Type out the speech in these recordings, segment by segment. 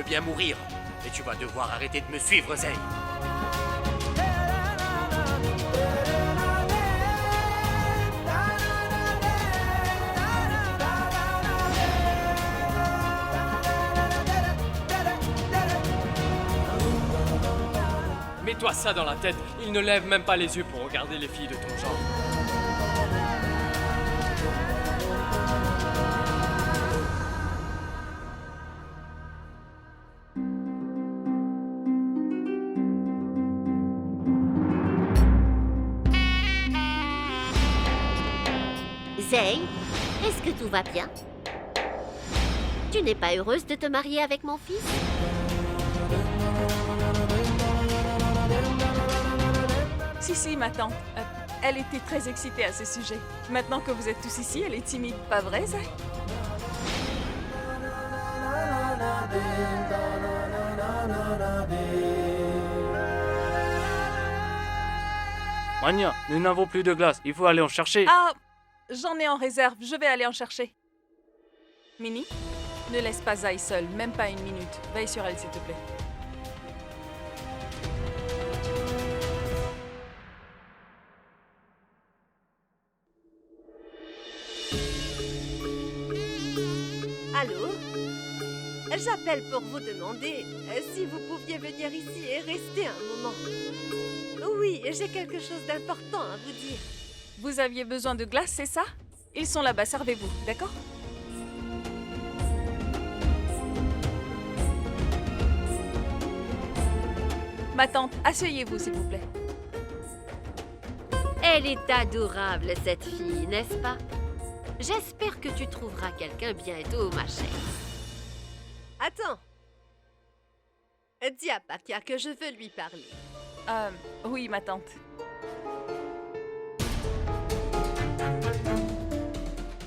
peux bien mourir. Mais tu vas devoir arrêter de me suivre, Zay. Mets-toi ça dans la tête, il ne lève même pas les yeux pour regarder les filles de ton genre. Zay, est-ce que tout va bien? Tu n'es pas heureuse de te marier avec mon fils? Si, ma tante. Elle était très excitée à ce sujet. Maintenant que vous êtes tous ici, elle est timide, pas vrai, Zay? Mania, nous n'avons plus de glace, il faut aller en chercher. Ah, j'en ai en réserve, je vais aller en chercher. Minnie, ne laisse pas Zay seule, même pas une minute. Veille sur elle, s'il te plaît. Allô? J'appelle pour vous demander si vous pouviez venir ici et rester un moment. Oui, j'ai quelque chose d'important à vous dire. Vous aviez besoin de glace, c'est ça? Ils sont là-bas, servez-vous, d'accord? Ma tante, asseyez-vous, s'il vous plaît. Elle est adorable, cette fille, n'est-ce pas? J'espère que tu trouveras quelqu'un bientôt, ma chère. Attends. Dis à Pakia que je veux lui parler. Oui, ma tante.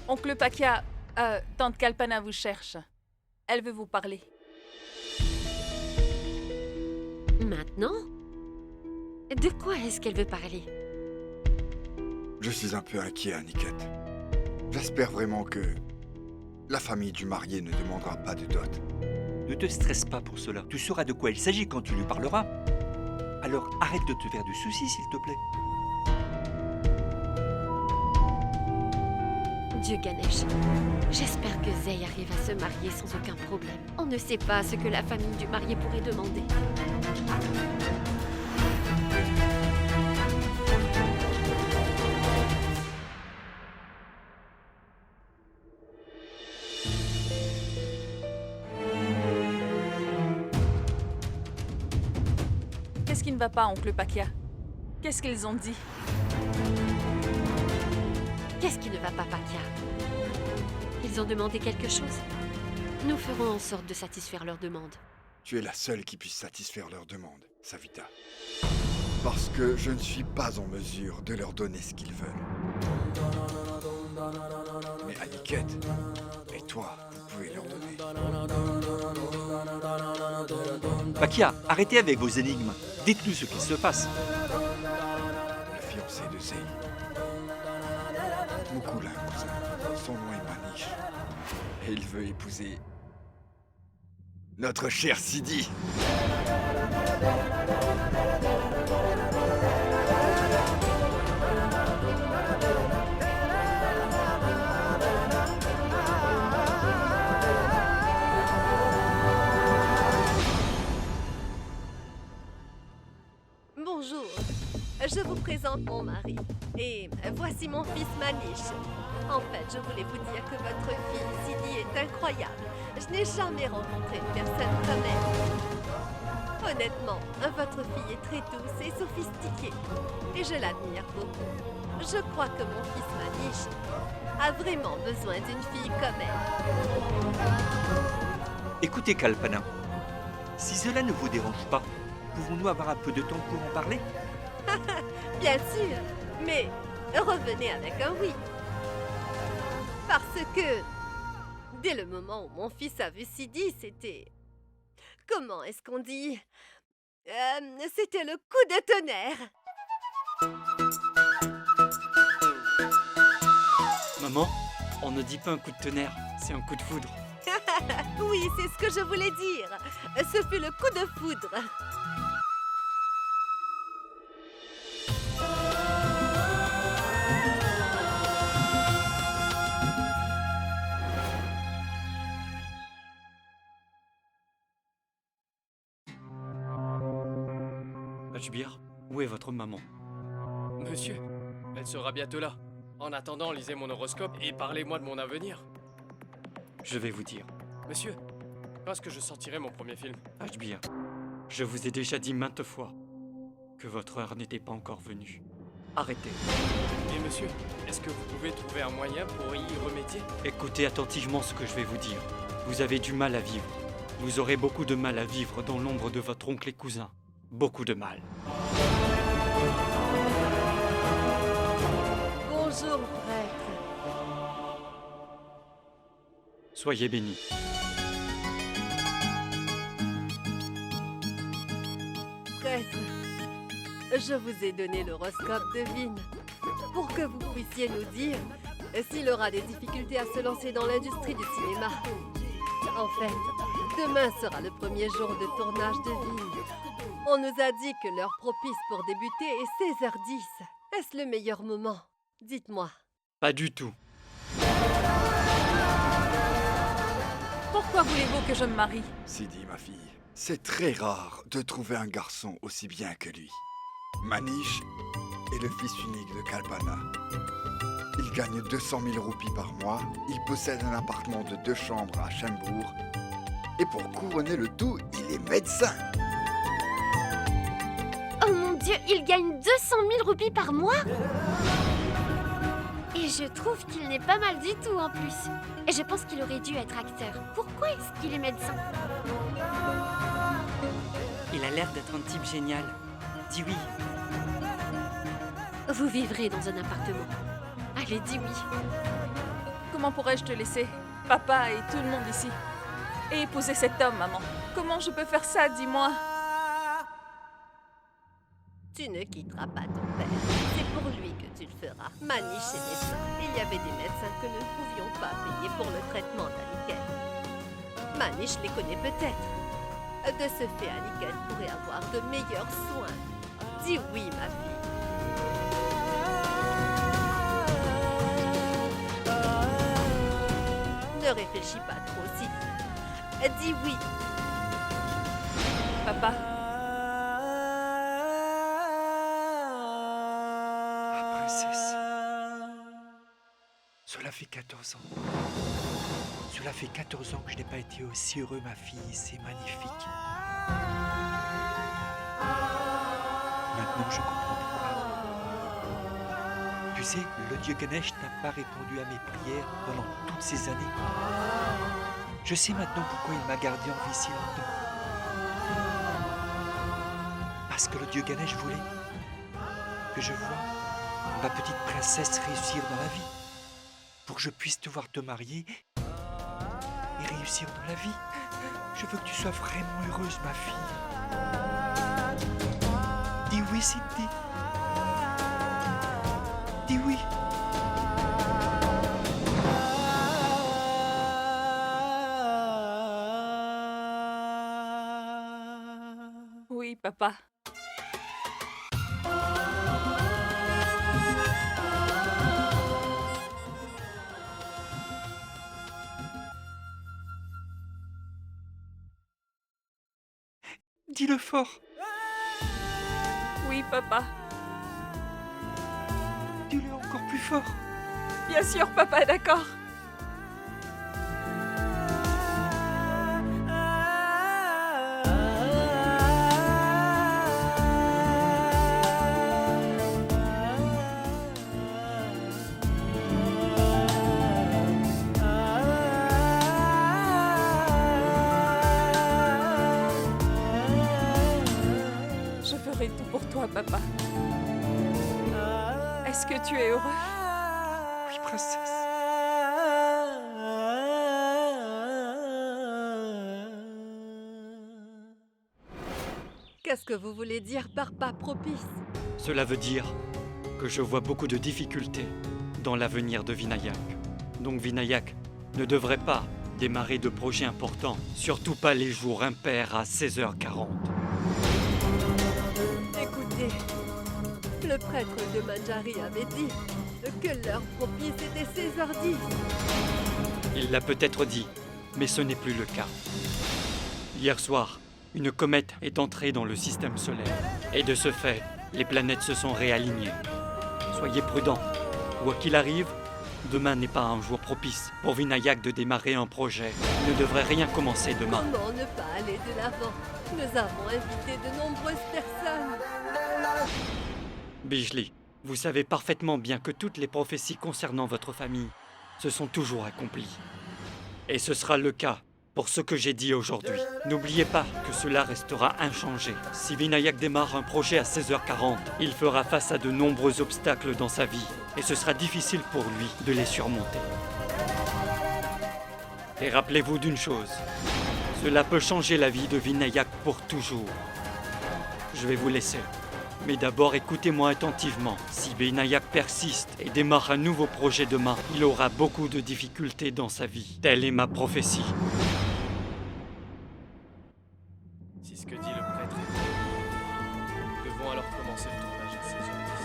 Oncle Pakia, tante Kalpana vous cherche. Elle veut vous parler. Maintenant? De quoi est-ce qu'elle veut parler? Je suis un peu inquiet, Aniket. J'espère vraiment que la famille du marié ne demandera pas de dot. Ne te stresse pas pour cela. Tu sauras de quoi il s'agit quand tu lui parleras. Alors arrête de te faire du souci, s'il te plaît. Dieu Ganesh, j'espère que Zay arrive à se marier sans aucun problème. On ne sait pas ce que la famille du marié pourrait demander. Qu'est-ce qui ne va pas, oncle Pakia? Qu'est-ce qu'ils ont dit? Qu'est-ce qui ne va pas, Pakia? Ils ont demandé quelque chose? Nous ferons en sorte de satisfaire leurs demandes. Tu es la seule qui puisse satisfaire leurs demandes, Savita. Parce que je ne suis pas en mesure de leur donner ce qu'ils veulent. Mais Aniket, et toi, vous pouvez leur donner. Pakia, arrêtez avec vos énigmes. Dites-nous ce qui se passe. La fiancée de Zay. Mukula, cousin. Son nom est Manish. Et il veut épouser notre cher Sidi. Bonjour, je vous présente mon mari. Et voici mon fils Manish. En fait, je voulais vous dire que votre fille Sidi est incroyable. Je n'ai jamais rencontré une personne comme elle. Honnêtement, votre fille est très douce et sophistiquée. Et je l'admire beaucoup. Je crois que mon fils Manish a vraiment besoin d'une fille comme elle. Écoutez, Kalpana. Si cela ne vous dérange pas, pouvons-nous avoir un peu de temps pour en parler? Bien sûr, mais revenez avec un oui. Parce que, dès le moment où mon fils a vu Sidi, c'était... Comment est-ce qu'on dit? C'était le coup de tonnerre. Maman, on ne dit pas un coup de tonnerre, c'est un coup de foudre. Oui, c'est ce que je voulais dire. Ce fut le coup de foudre. Ashbir, où est votre maman? Monsieur, elle sera bientôt là. En attendant, lisez mon horoscope et parlez-moi de mon avenir. Je vais vous dire. Monsieur, quand est-ce que je sortirai mon premier film? Ashbir, je vous ai déjà dit maintes fois que votre heure n'était pas encore venue. Arrêtez. Et monsieur, est-ce que vous pouvez trouver un moyen pour y remédier? Écoutez attentivement ce que je vais vous dire. Vous avez du mal à vivre. Vous aurez beaucoup de mal à vivre dans l'ombre de votre oncle et cousin. Beaucoup de mal. Bonjour, prêtre. Soyez bénis. Prêtre, je vous ai donné l'horoscope de Vin pour que vous puissiez nous dire s'il aura des difficultés à se lancer dans l'industrie du cinéma. En fait, demain sera le premier jour de tournage de Vin. On nous a dit que l'heure propice pour débuter est 16h10. Est-ce le meilleur moment? Dites-moi. Pas du tout. Pourquoi voulez-vous que je me marie? Sidi, ma fille, c'est très rare de trouver un garçon aussi bien que lui. Manish est le fils unique de Kalpana. Il gagne 200 000 roupies par mois, il possède un appartement de 2 chambres à Chembourg, et pour couronner le tout, il est médecin. Oh mon Dieu, il gagne 200 000 roupies par mois? Et je trouve qu'il n'est pas mal du tout en plus. Et je pense qu'il aurait dû être acteur. Pourquoi est-ce qu'il est médecin? Il a l'air d'être un type génial. Dis oui. Vous vivrez dans un appartement. Allez, dis oui. Comment pourrais-je te laisser, papa et tout le monde ici, et épouser cet homme, maman? Comment je peux faire ça, dis-moi? Tu ne quitteras pas ton père. C'est pour lui que tu le feras. Manish est médecin. Il y avait des médecins que nous ne pouvions pas payer pour le traitement d'Aniket. Manish les connaît peut-être. De ce fait, Aniket pourrait avoir de meilleurs soins. Dis oui, ma fille. Ne réfléchis pas trop, Sidi. Dis oui. Papa, Ma princesse. Cela fait 14 ans. Cela fait 14 ans que je n'ai pas été aussi heureux, ma fille. C'est magnifique. Maintenant, je comprends pourquoi. Tu sais, le dieu Ganesh n'a pas répondu à mes prières pendant toutes ces années. Je sais maintenant pourquoi il m'a gardé en vie si longtemps. Parce que le dieu Ganesh voulait que je voie ma petite princesse réussir dans la vie. Pour que je puisse te voir te marier et réussir dans la vie. Je veux que tu sois vraiment heureuse, ma fille. Dis oui, Cindy. Dis oui. oui, papa. Dis-le fort. Oui, papa. Dis-le encore plus fort. Bien sûr, papa, d'accord. Je ferai tout pour toi, papa. Est-ce que tu es heureux? Oui, princesse. Qu'est-ce que vous voulez dire par pas propice? Cela veut dire que je vois beaucoup de difficultés dans l'avenir de Vinayak. Donc Vinayak ne devrait pas démarrer de projets importants, surtout pas les jours impairs à 16h40. Écoutez, le prêtre de Manjari avait dit que l'heure propice était 16h10. Il l'a peut-être dit, mais ce n'est plus le cas. Hier soir, une comète est entrée dans le système solaire. Et de ce fait, les planètes se sont réalignées. Soyez prudents. Quoi qu'il arrive, demain n'est pas un jour propice pour Vinayak de démarrer un projet. Il ne devrait rien commencer demain. Comment ne pas aller de l'avant? Nous avons invité de nombreuses personnes. Bijli, vous savez parfaitement bien que toutes les prophéties concernant votre famille se sont toujours accomplies. Et ce sera le cas pour ce que j'ai dit aujourd'hui. N'oubliez pas que cela restera inchangé. Si Vinayak démarre un projet à 16h40, il fera face à de nombreux obstacles dans sa vie et ce sera difficile pour lui de les surmonter. Et rappelez-vous d'une chose, cela peut changer la vie de Vinayak pour toujours. Je vais vous laisser. Mais d'abord, écoutez-moi attentivement. Si Vinayak persiste et démarre un nouveau projet demain, il aura beaucoup de difficultés dans sa vie. Telle est ma prophétie. Si ce que dit le prêtre est vrai, nous devons alors commencer le tournage à 16h10.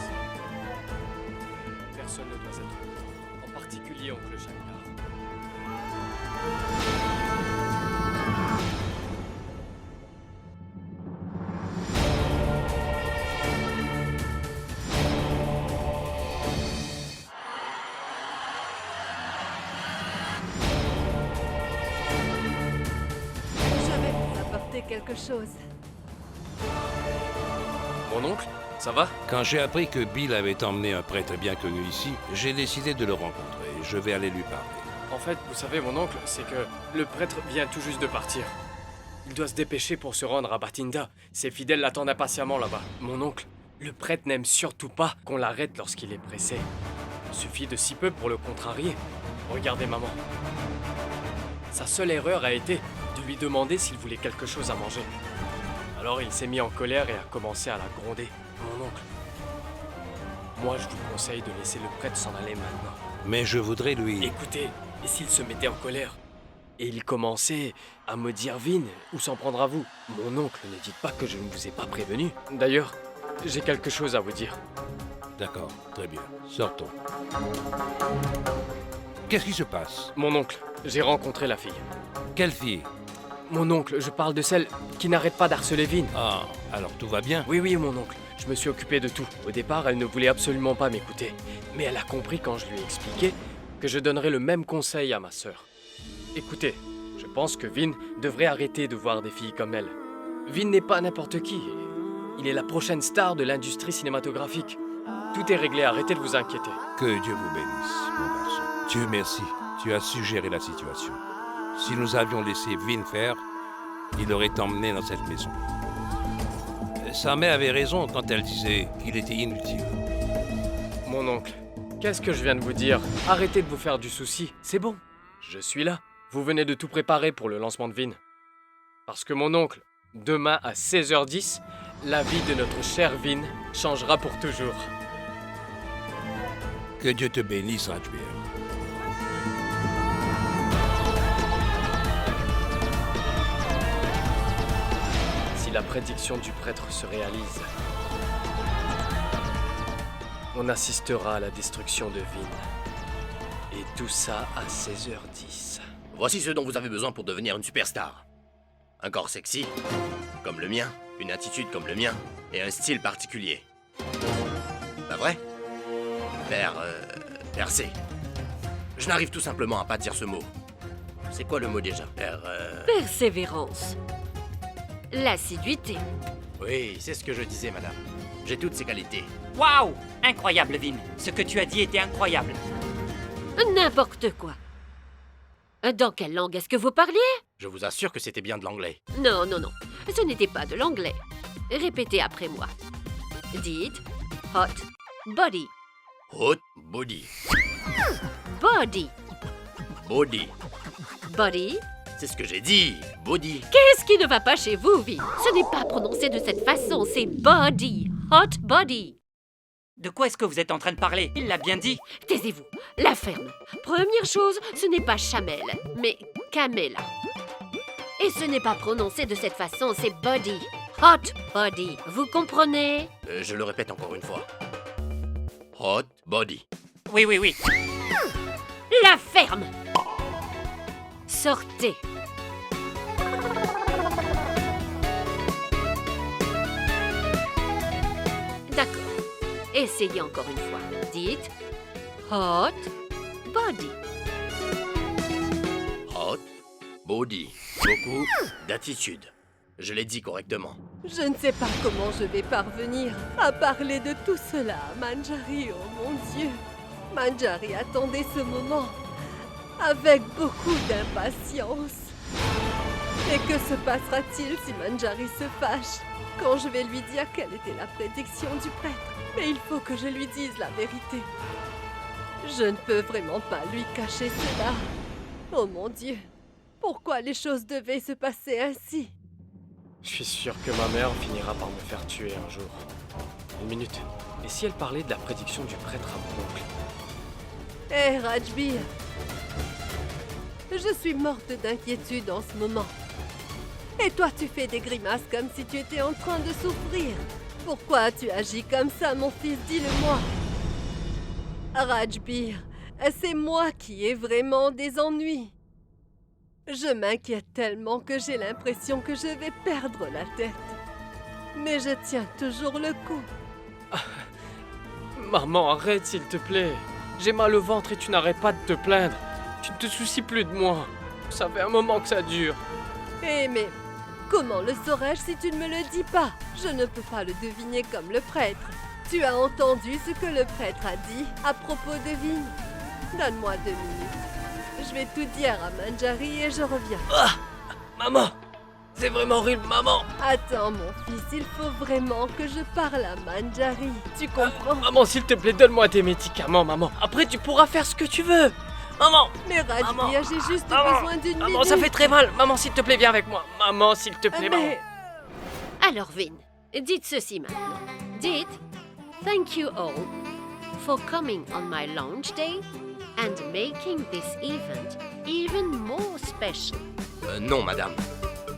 Personne ne doit être au courant, en particulier oncle Shankar. Je vais vous apporter quelque chose. Mon oncle, ça va? Quand j'ai appris que Bill avait emmené un prêtre bien connu ici, j'ai décidé de le rencontrer. Je vais aller lui parler. En fait, vous savez, mon oncle, c'est que le prêtre vient tout juste de partir. Il doit se dépêcher pour se rendre à Bathinda. Ses fidèles l'attendent impatiemment là-bas. Mon oncle, le prêtre n'aime surtout pas qu'on l'arrête lorsqu'il est pressé. Il suffit de si peu pour le contrarier. Regardez maman. Sa seule erreur a été de lui demander s'il voulait quelque chose à manger. Alors il s'est mis en colère et a commencé à la gronder. Mon oncle, moi je vous conseille de laisser le prêtre s'en aller maintenant. Mais je voudrais lui... Écoutez, et s'il se mettait en colère? Et il commençait à me dire Vin, où s'en prendre à vous? Mon oncle, ne dites pas que je ne vous ai pas prévenu. D'ailleurs, j'ai quelque chose à vous dire. D'accord, très bien. Sortons. Qu'est-ce qui se passe? Mon oncle, j'ai rencontré la fille. Quelle fille? Mon oncle, je parle de celle qui n'arrête pas d'harceler Vin. Ah, alors tout va bien? Oui, mon oncle. Je me suis occupé de tout. Au départ, elle ne voulait absolument pas m'écouter. Mais elle a compris quand je lui ai expliqué que je donnerais le même conseil à ma sœur. Écoutez, je pense que Vin devrait arrêter de voir des filles comme elle. Vin n'est pas n'importe qui. Il est la prochaine star de l'industrie cinématographique. Tout est réglé, arrêtez de vous inquiéter. Que Dieu vous bénisse, mon garçon. Dieu merci, tu as su gérer la situation. Si nous avions laissé Vin faire, il aurait emmené dans cette maison. Sa mère avait raison quand elle disait qu'il était inutile. Mon oncle, qu'est-ce que je viens de vous dire? Arrêtez de vous faire du souci, c'est bon. Je suis là. Vous venez de tout préparer pour le lancement de Vin. Parce que mon oncle, demain à 16h10, la vie de notre cher Vin changera pour toujours. Que Dieu te bénisse, Rajbir. Si la prédiction du prêtre se réalise, on assistera à la destruction de Vin. Et tout ça à 16h10. Voici ce dont vous avez besoin pour devenir une superstar. Un corps sexy, comme le mien, une attitude comme le mien, et un style particulier. Pas vrai? Percer. Je n'arrive tout simplement à pas dire ce mot. C'est quoi le mot déjà? Persévérance. L'assiduité. Oui, c'est ce que je disais, madame. J'ai toutes ces qualités. Waouh! Incroyable, Vin. Ce que tu as dit était incroyable. N'importe quoi. Dans quelle langue est-ce que vous parliez? Je vous assure que c'était bien de l'anglais. Non. Ce n'était pas de l'anglais. Répétez après moi. Dites hot body. Hot body. Body. Body. Body. C'est ce que j'ai dit. Body. Qu'est-ce qui ne va pas chez vous, Vin? Ce n'est pas prononcé de cette façon, c'est body. Hot body. De quoi est-ce que vous êtes en train de parler? Il l'a bien dit. Taisez-vous. La ferme. Première chose, ce n'est pas Chamel, mais Camela. Et ce n'est pas prononcé de cette façon, c'est Body. Hot Body. Vous comprenez? Je le répète encore une fois. Hot body. Oui, oui, oui. La ferme. Sortez. D'accord. Essayez encore une fois. Dites Hot Body. Hot body. Beaucoup d'attitude. Je l'ai dit correctement. Je ne sais pas comment je vais parvenir à parler de tout cela à Manjari, oh mon Dieu. Manjari attendait ce moment avec beaucoup d'impatience. Et que se passera-t-il si Manjari se fâche quand je vais lui dire quelle était la prédiction du prêtre? Mais il faut que je lui dise la vérité. Je ne peux vraiment pas lui cacher cela. Oh mon Dieu, pourquoi les choses devaient se passer ainsi? Je suis sûr que ma mère finira par me faire tuer un jour. Une minute. Et si elle parlait de la prédiction du prêtre à mon oncle? Hé, Rajbir, je suis morte d'inquiétude en ce moment. Et toi, tu fais des grimaces comme si tu étais en train de souffrir. Pourquoi as-tu agi comme ça, mon fils? Dis-le-moi. Rajbir, c'est moi qui ai vraiment des ennuis. Je m'inquiète tellement que j'ai l'impression que je vais perdre la tête. Mais je tiens toujours le coup. Maman, arrête s'il te plaît. J'ai mal au ventre et tu n'arrêtes pas de te plaindre. Tu ne te soucies plus de moi. Ça fait un moment que ça dure. Eh mais, comment le saurais-je si tu ne me le dis pas? Je ne peux pas le deviner comme le prêtre. Tu as entendu ce que le prêtre a dit à propos de Vin? Donne-moi 2 minutes. Je vais tout dire à Manjari et je reviens. Ah! Maman! C'est vraiment horrible, maman! Attends, mon fils, il faut vraiment que je parle à Manjari. Tu comprends? Maman, s'il te plaît, donne-moi tes médicaments, maman. Après, tu pourras faire ce que tu veux. Maman! Mais Rajbir, j'ai juste Maman! besoin d'une Maman, minute. ça fait très mal. Maman, s'il te plaît, viens avec moi. Maman, s'il te plaît, maman. Mais... Alors, Vin, dites ceci maintenant. Dites Thank you all for coming on my launch day and making this event even more special. Non, madame.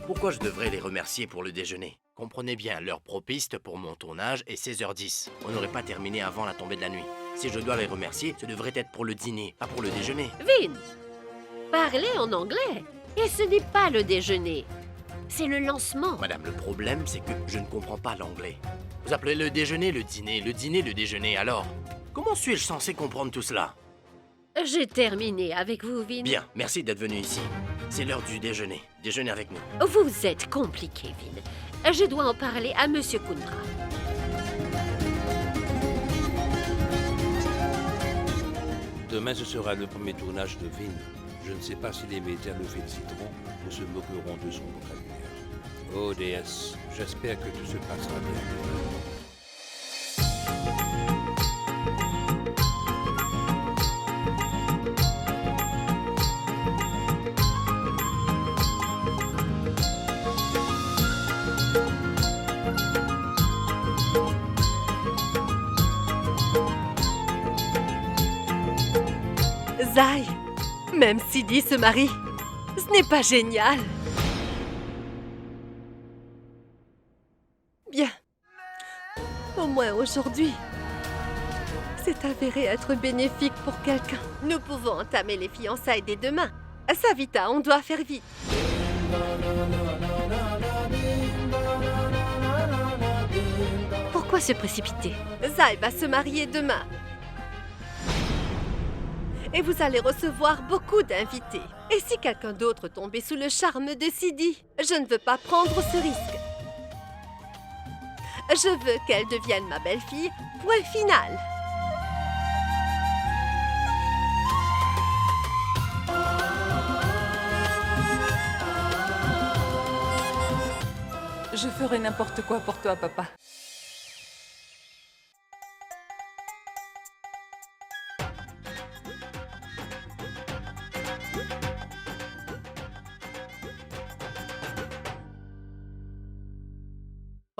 Pourquoi je devrais les remercier pour le déjeuner? Comprenez bien, l'heure propice pour mon tournage est 16h10. On n'aurait pas terminé avant la tombée de la nuit. Si je dois les remercier, ce devrait être pour le dîner, pas pour le déjeuner. Vin, parlez en anglais. Et ce n'est pas le déjeuner. C'est le lancement. Madame, le problème, c'est que je ne comprends pas l'anglais. Vous appelez le déjeuner le dîner le déjeuner, alors? Comment suis-je censé comprendre tout cela? J'ai terminé avec vous, Vin. Bien, merci d'être venu ici. C'est l'heure du déjeuner. Déjeunez avec nous. Vous êtes compliqué, Vin. Je dois en parler à Monsieur Kundra. Demain, ce sera le premier tournage de Vin. Je ne sais pas si les médias le féliciteront ou se moqueront de son vocabulaire. Oh déesse, j'espère que tout se passera bien. Zai, même Sidi se marie. Ce n'est pas génial. Bien. Au moins aujourd'hui. C'est avéré être bénéfique pour quelqu'un. Nous pouvons entamer les fiançailles dès demain. Savita, on doit faire vite. Pourquoi se précipiter? Zai va se marier demain. Et vous allez recevoir beaucoup d'invités. Et si quelqu'un d'autre tombait sous le charme de Sidi? Je ne veux pas prendre ce risque. Je veux qu'elle devienne ma belle-fille. Point final. Je ferai n'importe quoi pour toi, papa.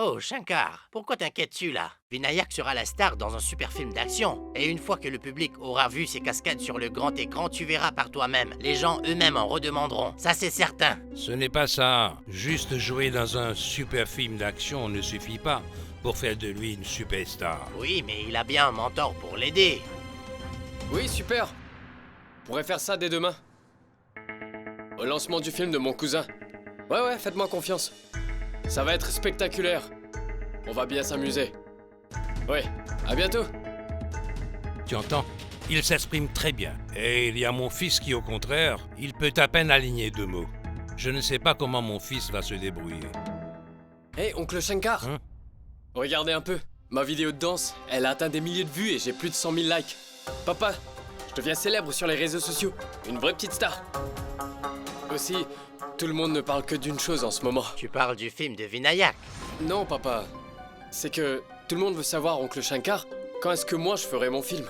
Oh, Shankar, pourquoi t'inquiètes-tu là? Vinayak sera la star dans un super film d'action. Et une fois que le public aura vu ses cascades sur le grand écran, tu verras par toi-même. Les gens eux-mêmes en redemanderont. Ça, c'est certain. Ce n'est pas ça. Juste jouer dans un super film d'action ne suffit pas pour faire de lui une superstar. Oui, mais il a bien un mentor pour l'aider. Oui, super. On pourrait faire ça dès demain. Au lancement du film de mon cousin. Ouais, faites-moi confiance. Ça va être spectaculaire. On va bien s'amuser. Ouais, à bientôt. Tu entends? Il s'exprime très bien. Et il y a mon fils qui, au contraire, il peut à peine aligner 2 mots. Je ne sais pas comment mon fils va se débrouiller. Hé, oncle Shankar. Hein? Regardez un peu. Ma vidéo de danse, elle a atteint des milliers de vues et j'ai plus de 100 000 likes. Papa, je deviens célèbre sur les réseaux sociaux. Une vraie petite star. Aussi, tout le monde ne parle que d'une chose en ce moment. Tu parles du film de Vinayak. Non, papa. C'est que tout le monde veut savoir, oncle Shankar, quand est-ce que moi je ferai mon film?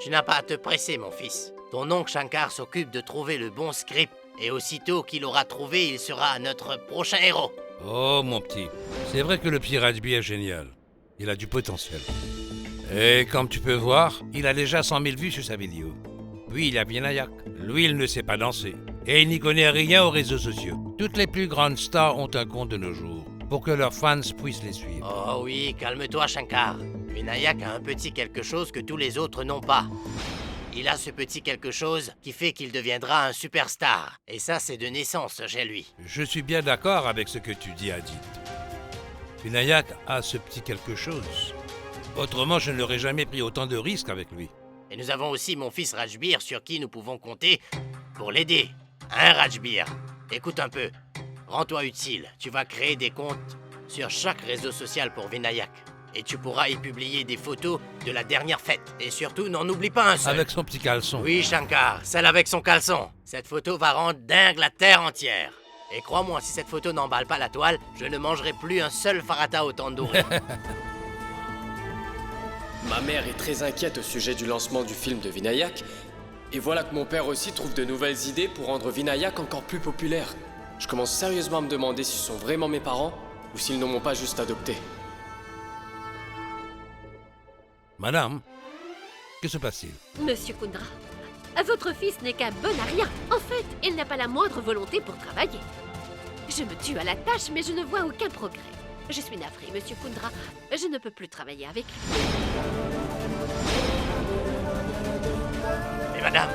Tu n'as pas à te presser, mon fils. Ton oncle Shankar s'occupe de trouver le bon script. Et aussitôt qu'il aura trouvé, il sera notre prochain héros. Oh, mon petit, c'est vrai que le petit Rajbi est génial. Il a du potentiel. Et comme tu peux voir, il a déjà 100 000 vues sur sa vidéo. Puis il y a Vinayak. Lui, il ne sait pas danser. Et il n'y connaît rien aux réseaux sociaux. Toutes les plus grandes stars ont un compte de nos jours, pour que leurs fans puissent les suivre. Oh oui, calme-toi, Shankar. Vinayak a un petit quelque chose que tous les autres n'ont pas. Il a ce petit quelque chose qui fait qu'il deviendra un superstar. Et ça, c'est de naissance chez lui. Je suis bien d'accord avec ce que tu dis, Adit. Vinayak a ce petit quelque chose. Autrement, je n'aurais jamais pris autant de risques avec lui. Et nous avons aussi mon fils Rajbir sur qui nous pouvons compter pour l'aider. Hein, Rajbir? Écoute un peu. Rends-toi utile. Tu vas créer des comptes sur chaque réseau social pour Vinayak. Et tu pourras y publier des photos de la dernière fête. Et surtout, n'en oublie pas un seul. Avec son petit caleçon. Oui, Shankar, celle avec son caleçon. Cette photo va rendre dingue la terre entière. Et crois-moi, si cette photo n'emballe pas la toile, je ne mangerai plus un seul farata au tandoori. Ma mère est très inquiète au sujet du lancement du film de Vinayak. Et voilà que mon père aussi trouve de nouvelles idées pour rendre Vinayak encore plus populaire. Je commence sérieusement à me demander si ce sont vraiment mes parents ou s'ils ne m'ont pas juste adopté. Madame, que se passe-t-il? Monsieur Kundra, votre fils n'est qu'un bon à rien. En fait, il n'a pas la moindre volonté pour travailler. Je me tue à la tâche, mais je ne vois aucun progrès. Je suis navrée, Monsieur Kundra. Je ne peux plus travailler avec lui. Mais madame...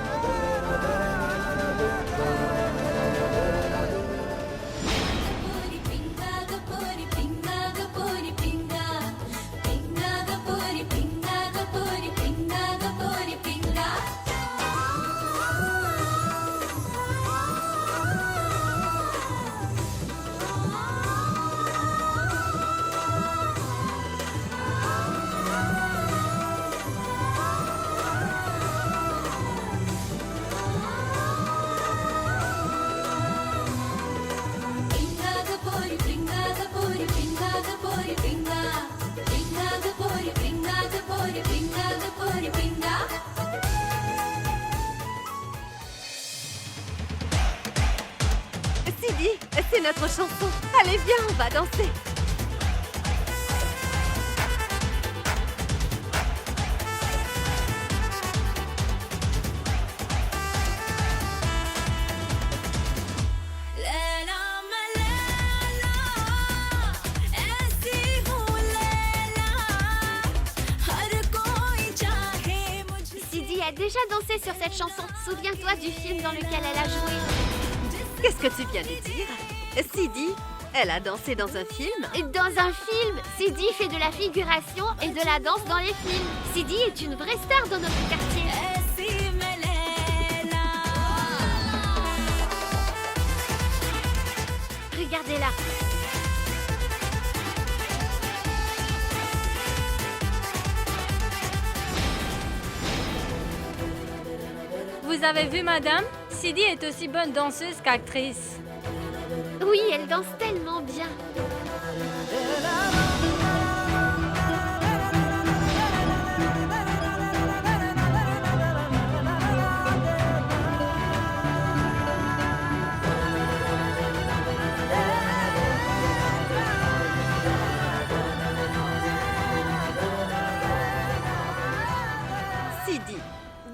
Sidi, c'est notre chanson. Allez, viens, on va danser. Sidi a déjà dansé sur cette chanson. Souviens-toi du film dans lequel elle a joué. Qu'est-ce que tu viens de dire? Sidi, elle a dansé dans un film? Dans un film, Sidi fait de la figuration et de la danse dans les films. Sidi est une vraie star dans notre quartier. Regardez-la. Vous avez vu, madame? Sidi est aussi bonne danseuse qu'actrice. Oui, elle danse tellement bien.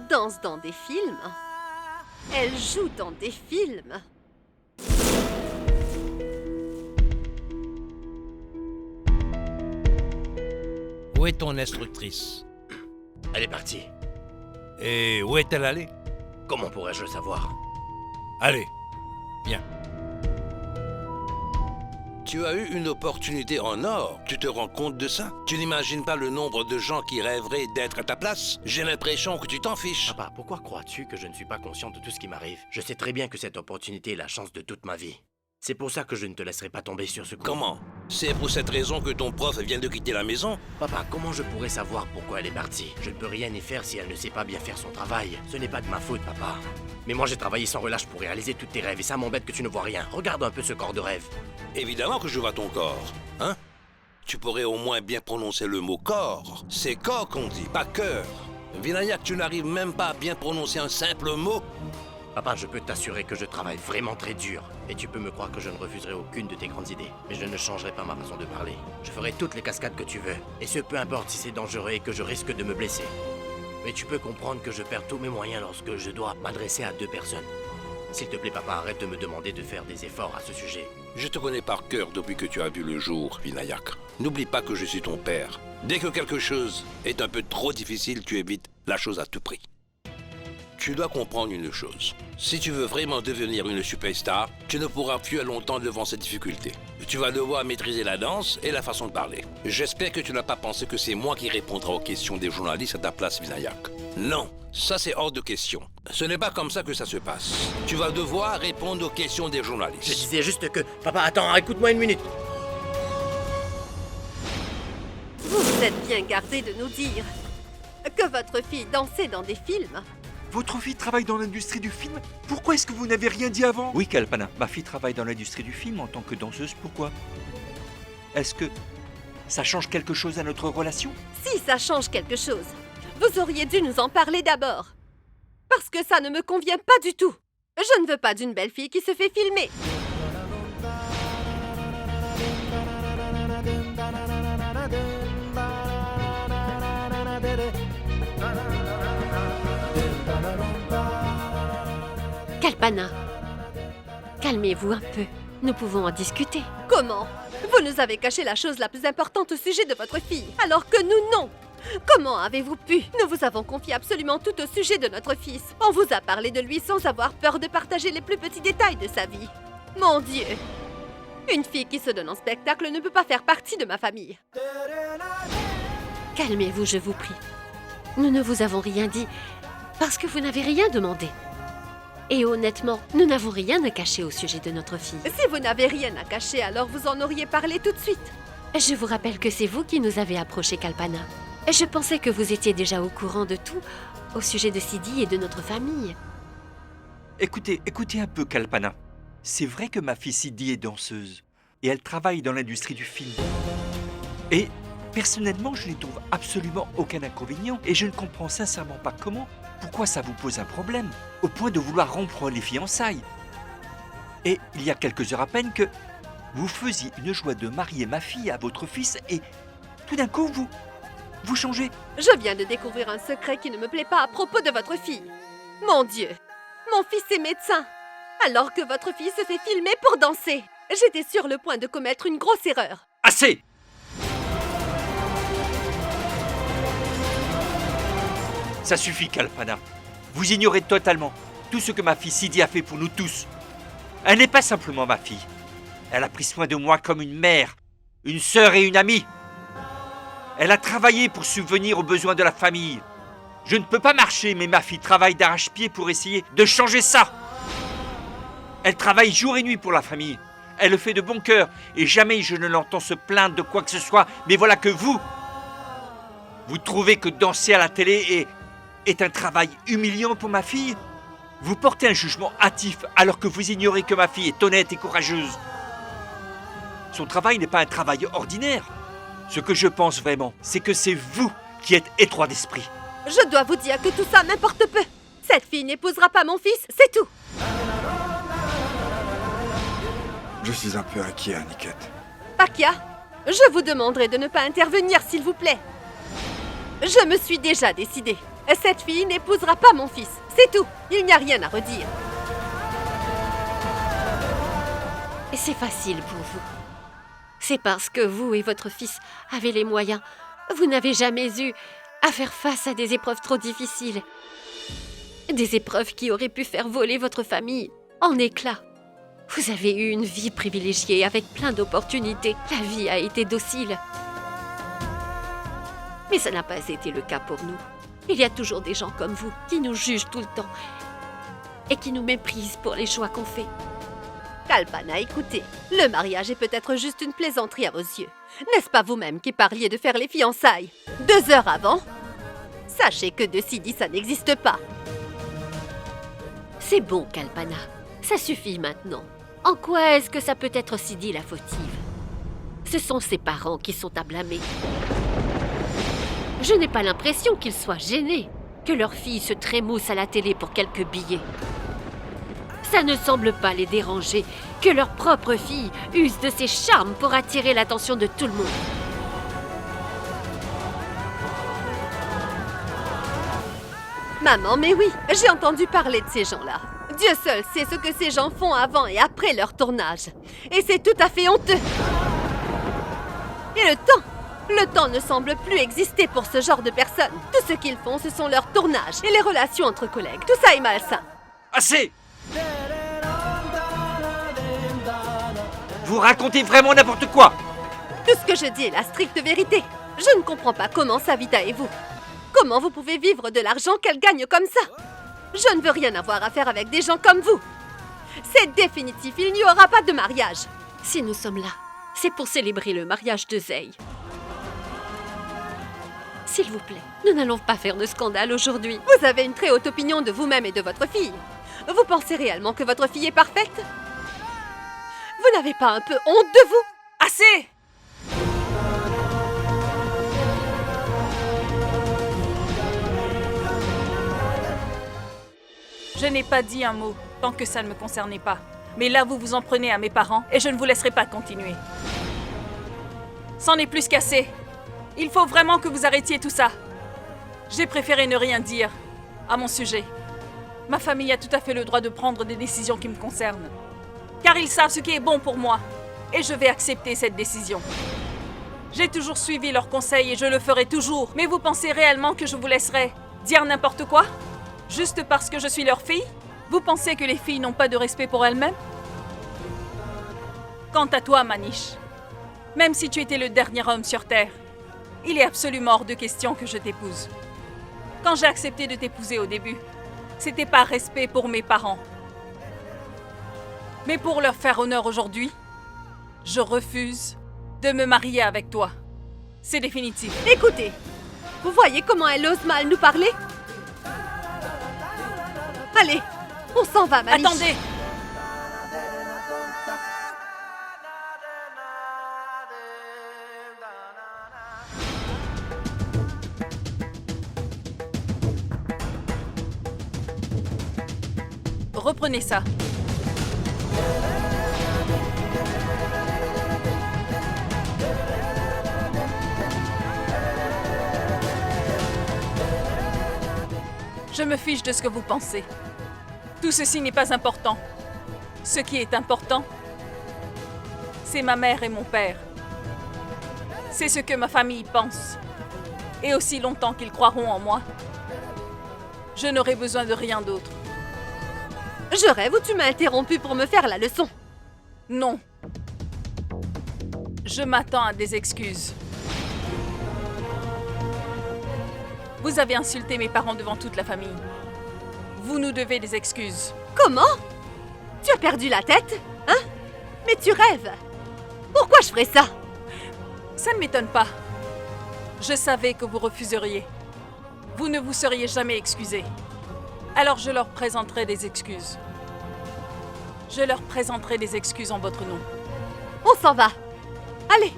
danse dans des films. Elle joue dans des films. Où est ton instructrice? Elle est partie. Et où est-elle allée? Comment pourrais-je le savoir? Allez, viens. Tu as eu une opportunité en or. Tu te rends compte de ça? Tu n'imagines pas le nombre de gens qui rêveraient d'être à ta place? J'ai l'impression que tu t'en fiches. Papa, pourquoi crois-tu que je ne suis pas conscient de tout ce qui m'arrive? Je sais très bien que cette opportunité est la chance de toute ma vie. C'est pour ça que je ne te laisserai pas tomber sur ce coup. Comment? C'est pour cette raison que ton prof vient de quitter la maison? Papa, comment je pourrais savoir pourquoi elle est partie? Je ne peux rien y faire si elle ne sait pas bien faire son travail. Ce n'est pas de ma faute, papa. Mais moi, j'ai travaillé sans relâche pour réaliser tous tes rêves et ça m'embête que tu ne vois rien. Regarde un peu ce corps de rêve. Évidemment que je vois ton corps, hein? Tu pourrais au moins bien prononcer le mot corps. C'est corps qu'on dit, pas cœur. Vinayak, tu n'arrives même pas à bien prononcer un simple mot? Papa, je peux t'assurer que je travaille vraiment très dur. Et tu peux me croire que je ne refuserai aucune de tes grandes idées. Mais je ne changerai pas ma façon de parler. Je ferai toutes les cascades que tu veux. Et ce, peu importe si c'est dangereux et que je risque de me blesser. Mais tu peux comprendre que je perds tous mes moyens lorsque je dois m'adresser à 2 personnes. S'il te plaît, papa, arrête de me demander de faire des efforts à ce sujet. Je te connais par cœur depuis que tu as vu le jour, Vinayak. N'oublie pas que je suis ton père. Dès que quelque chose est un peu trop difficile, tu évites la chose à tout prix. Tu dois comprendre une chose. Si tu veux vraiment devenir une superstar, tu ne pourras fuir longtemps devant ces difficultés. Tu vas devoir maîtriser la danse et la façon de parler. J'espère que tu n'as pas pensé que c'est moi qui répondrai aux questions des journalistes à ta place, Vinayak. Non, ça c'est hors de question. Ce n'est pas comme ça que ça se passe. Tu vas devoir répondre aux questions des journalistes. Je disais juste que... Papa, attends, écoute-moi une minute. Vous vous êtes bien gardé de nous dire que votre fille dansait dans des films. Votre fille travaille dans l'industrie du film? Pourquoi est-ce que vous n'avez rien dit avant? Oui, Kalpana, ma fille travaille dans l'industrie du film en tant que danseuse. Pourquoi? Est-ce que ça change quelque chose à notre relation? Si ça change quelque chose, vous auriez dû nous en parler d'abord. Parce que ça ne me convient pas du tout. Je ne veux pas d'une belle fille qui se fait filmer. Kalpana, calmez-vous un peu. Nous pouvons en discuter. Comment? Vous nous avez caché la chose la plus importante au sujet de votre fille, alors que nous, non. Comment avez-vous pu? Nous vous avons confié absolument tout au sujet de notre fils. On vous a parlé de lui sans avoir peur de partager les plus petits détails de sa vie. Mon Dieu! Une fille qui se donne en spectacle ne peut pas faire partie de ma famille. Calmez-vous, je vous prie. Nous ne vous avons rien dit parce que vous n'avez rien demandé. Et honnêtement, nous n'avons rien à cacher au sujet de notre fille. Si vous n'avez rien à cacher, alors vous en auriez parlé tout de suite. Je vous rappelle que c'est vous qui nous avez approché, Kalpana. Je pensais que vous étiez déjà au courant de tout au sujet de Sidi et de notre famille. Écoutez un peu, Kalpana. C'est vrai que ma fille Sidi est danseuse et elle travaille dans l'industrie du film. Et personnellement, je n'y trouve absolument aucun inconvénient et je ne comprends sincèrement pas pourquoi ça vous pose un problème au point de vouloir rompre les fiançailles. Et il y a quelques heures à peine que vous faisiez une joie de marier ma fille à votre fils et tout d'un coup, vous changez. Je viens de découvrir un secret qui ne me plaît pas à propos de votre fille. Mon Dieu, mon fils est médecin, alors que votre fille se fait filmer pour danser. J'étais sur le point de commettre une grosse erreur. Assez! Ça suffit, Kalpana. Vous ignorez totalement tout ce que ma fille Sidi a fait pour nous tous. Elle n'est pas simplement ma fille. Elle a pris soin de moi comme une mère, une sœur et une amie. Elle a travaillé pour subvenir aux besoins de la famille. Je ne peux pas marcher, mais ma fille travaille d'arrache-pied pour essayer de changer ça. Elle travaille jour et nuit pour la famille. Elle le fait de bon cœur et jamais je ne l'entends se plaindre de quoi que ce soit. Mais voilà que vous trouvez que danser à la télé est un travail humiliant pour ma fille? Vous portez un jugement hâtif alors que vous ignorez que ma fille est honnête et courageuse. Son travail n'est pas un travail ordinaire. Ce que je pense vraiment, c'est que c'est vous qui êtes étroit d'esprit. Je dois vous dire que tout ça m'importe peu. Cette fille n'épousera pas mon fils, c'est tout. Je suis un peu inquiet, Aniket. Pakia, je vous demanderai de ne pas intervenir, s'il vous plaît. Je me suis déjà décidée. Cette fille n'épousera pas mon fils. C'est tout. Il n'y a rien à redire. Et c'est facile pour vous. C'est parce que vous et votre fils avez les moyens. Vous n'avez jamais eu à faire face à des épreuves trop difficiles. Des épreuves qui auraient pu faire voler votre famille en éclats. Vous avez eu une vie privilégiée avec plein d'opportunités. La vie a été docile. Mais ça n'a pas été le cas pour nous. Il y a toujours des gens comme vous qui nous jugent tout le temps et qui nous méprisent pour les choix qu'on fait. Kalpana, écoutez, le mariage est peut-être juste une plaisanterie à vos yeux. N'est-ce pas vous-même qui parliez de faire les fiançailles 2 heures avant? Sachez que de Sidi, ça n'existe pas. C'est bon, Kalpana. Ça suffit maintenant. En quoi est-ce que ça peut être Sidi la fautive? Ce sont ses parents qui sont à blâmer. Je n'ai pas l'impression qu'ils soient gênés que leur fille se trémousse à la télé pour quelques billets. Ça ne semble pas les déranger que leur propre fille use de ses charmes pour attirer l'attention de tout le monde. Maman, mais oui, j'ai entendu parler de ces gens-là. Dieu seul sait ce que ces gens font avant et après leur tournage. Et c'est tout à fait honteux. Et le temps ne semble plus exister pour ce genre de personnes. Tout ce qu'ils font, ce sont leurs tournages et les relations entre collègues. Tout ça est malsain. Assez! Vous racontez vraiment n'importe quoi! Tout ce que je dis est la stricte vérité. Je ne comprends pas comment Savita et vous. Comment vous pouvez vivre de l'argent qu'elle gagne comme ça? Je ne veux rien avoir à faire avec des gens comme vous. C'est définitif, il n'y aura pas de mariage. Si nous sommes là, c'est pour célébrer le mariage de Zey. S'il vous plaît, nous n'allons pas faire de scandale aujourd'hui. Vous avez une très haute opinion de vous-même et de votre fille. Vous pensez réellement que votre fille est parfaite? Vous n'avez pas un peu honte de vous? Assez! Je n'ai pas dit un mot tant que ça ne me concernait pas. Mais là, vous vous en prenez à mes parents et je ne vous laisserai pas continuer. C'en est plus qu'assez. Il faut vraiment que vous arrêtiez tout ça. J'ai préféré ne rien dire à mon sujet. Ma famille a tout à fait le droit de prendre des décisions qui me concernent. Car ils savent ce qui est bon pour moi. Et je vais accepter cette décision. J'ai toujours suivi leurs conseils et je le ferai toujours. Mais vous pensez réellement que je vous laisserai dire n'importe quoi? Juste parce que je suis leur fille? Vous pensez que les filles n'ont pas de respect pour elles-mêmes? Quant à toi, Manish, même si tu étais le dernier homme sur Terre, il est absolument hors de question que je t'épouse. Quand j'ai accepté de t'épouser au début, c'était par respect pour mes parents. Mais pour leur faire honneur aujourd'hui, je refuse de me marier avec toi. C'est définitif. Écoutez, vous voyez comment elle ose mal nous parler? Allez, on s'en va, Manish. Attendez! Reprenez ça. Je me fiche de ce que vous pensez. Tout ceci n'est pas important. Ce qui est important, c'est ma mère et mon père. C'est ce que ma famille pense. Et aussi longtemps qu'ils croiront en moi, je n'aurai besoin de rien d'autre. Je rêve ou tu m'as interrompu pour me faire la leçon? Non. Je m'attends à des excuses. Vous avez insulté mes parents devant toute la famille. Vous nous devez des excuses. Comment? Tu as perdu la tête? Hein? Mais tu rêves. Pourquoi je ferais ça? Ça ne m'étonne pas. Je savais que vous refuseriez. Vous ne vous seriez jamais excusé. Alors je leur présenterai des excuses. Je leur présenterai des excuses en votre nom. On s'en va. Allez.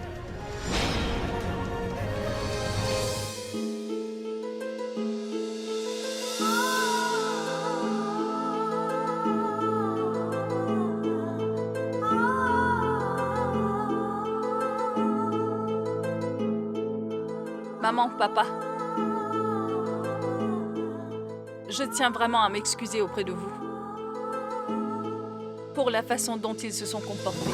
Maman, papa. je tiens vraiment à m'excuser auprès de vous pour la façon dont ils se sont comportés.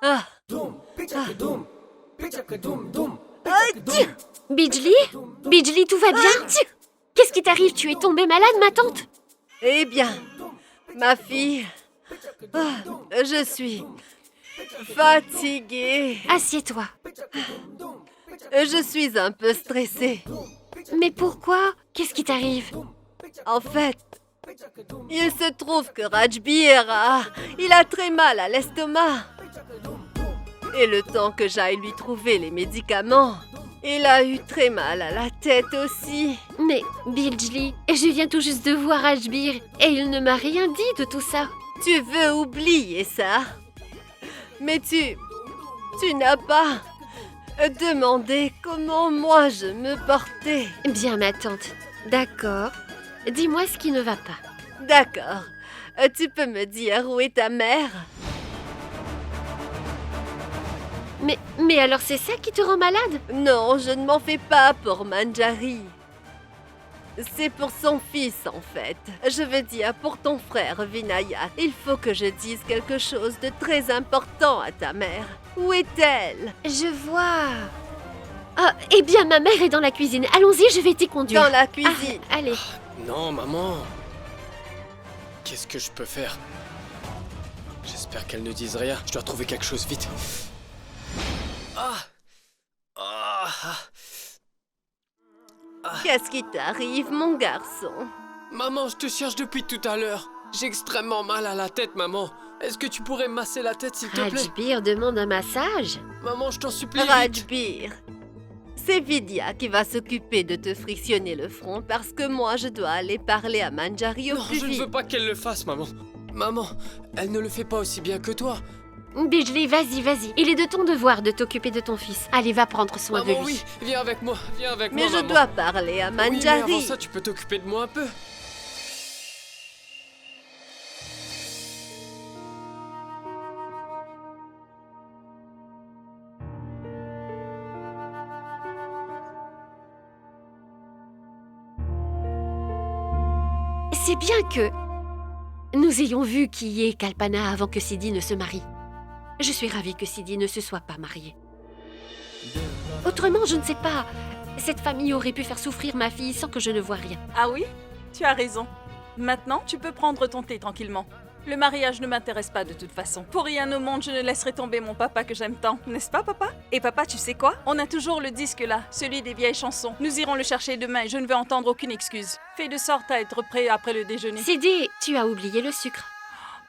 Ah. Bijli? Bijli, tout va bien? Qu'est-ce qui t'arrive? Tu es tombée malade, ma tante? Eh bien, ma fille, je suis fatiguée. Assieds-toi. Je suis un peu stressée. Mais pourquoi? Qu'est-ce qui t'arrive? En fait, il se trouve que Rajbir il a très mal à l'estomac. Et le temps que j'aille lui trouver les médicaments, il a eu très mal à la tête aussi. Mais, Bijli, je viens tout juste de voir Ajbir et il ne m'a rien dit de tout ça. Tu veux oublier ça? Mais tu n'as pas demandé comment moi je me portais. Bien, ma tante. D'accord. Dis-moi ce qui ne va pas. D'accord. Tu peux me dire où est ta mère? Mais alors c'est ça qui te rend malade? Non, je ne m'en fais pas pour Manjari. C'est pour son fils, en fait. Je veux dire, pour ton frère, Vinayak. Il faut que je dise quelque chose de très important à ta mère. Où est-elle? Je vois. Ah, eh bien, ma mère est dans la cuisine. Allons-y, je vais t'y conduire. Dans la cuisine. Ah, allez. Non, maman. Qu'est-ce que je peux faire? J'espère qu'elle ne dise rien. Je dois trouver quelque chose vite. Qu'est-ce qui t'arrive, mon garçon? Maman, je te cherche depuis tout à l'heure. J'ai extrêmement mal à la tête, maman. Est-ce que tu pourrais me masser la tête, s'il te plaît? Rajbir demande un massage. Maman, je t'en supplie. Vite. Rajbir, c'est Vidya qui va s'occuper de te frictionner le front parce que moi, je dois aller parler à Manjari au Non, plus je ne vite. veux pas qu'elle le fasse, maman. Maman, elle ne le fait pas aussi bien que toi. Bijli, vas-y, vas-y. Il est de ton devoir de t'occuper de ton fils. Allez, va prendre soin de Maman, lui. oui, viens avec moi, Mais je maman. dois parler à Oui, mais Manjari. avant ça, tu peux t'occuper de moi un peu. C'est bien que nous ayons vu qui est Kalpana avant que Sidi ne se marie. Je suis ravie que Sidi ne se soit pas marié. Autrement, je ne sais pas. Cette famille aurait pu faire souffrir ma fille sans que je ne voie rien. Ah oui? Tu as raison. Maintenant, tu peux prendre ton thé tranquillement. Le mariage ne m'intéresse pas de toute façon. Pour rien au monde, je ne laisserai tomber mon papa que j'aime tant. N'est-ce pas, papa? Et papa, tu sais quoi? On a toujours le disque là, celui des vieilles chansons. Nous irons le chercher demain et je ne veux entendre aucune excuse. Fais de sorte à être prêt après le déjeuner. Sidi, tu as oublié le sucre.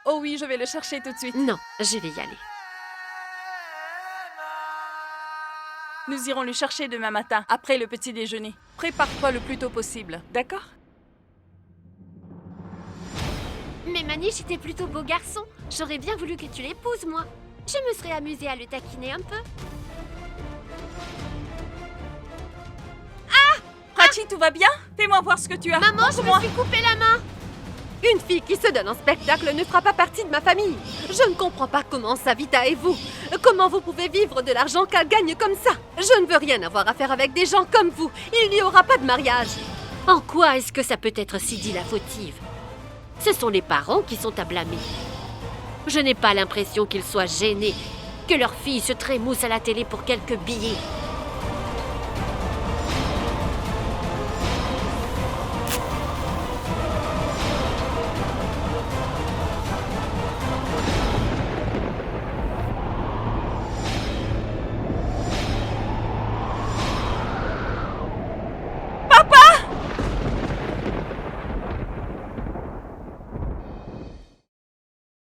Oh oui, je vais le chercher tout de suite. Non, je vais y aller. Nous irons le chercher demain matin, après le petit déjeuner. Prépare-toi le plus tôt possible, d'accord? Mais Manish était plutôt beau garçon. J'aurais bien voulu que tu l'épouses, moi. Je me serais amusée à le taquiner un peu. Prachi, tout va bien? Fais-moi voir ce que tu as. Maman, je me suis coupé la main. Une fille qui se donne en spectacle ne fera pas partie de ma famille. Je ne comprends pas comment Savita et vous. Comment vous pouvez vivre de l'argent qu'elle gagne comme ça? Je ne veux rien avoir à faire avec des gens comme vous. Il n'y aura pas de mariage. En quoi est-ce que ça peut être Sidi la fautive? Ce sont les parents qui sont à blâmer. Je n'ai pas l'impression qu'ils soient gênés que leur fille se trémousse à la télé pour quelques billets.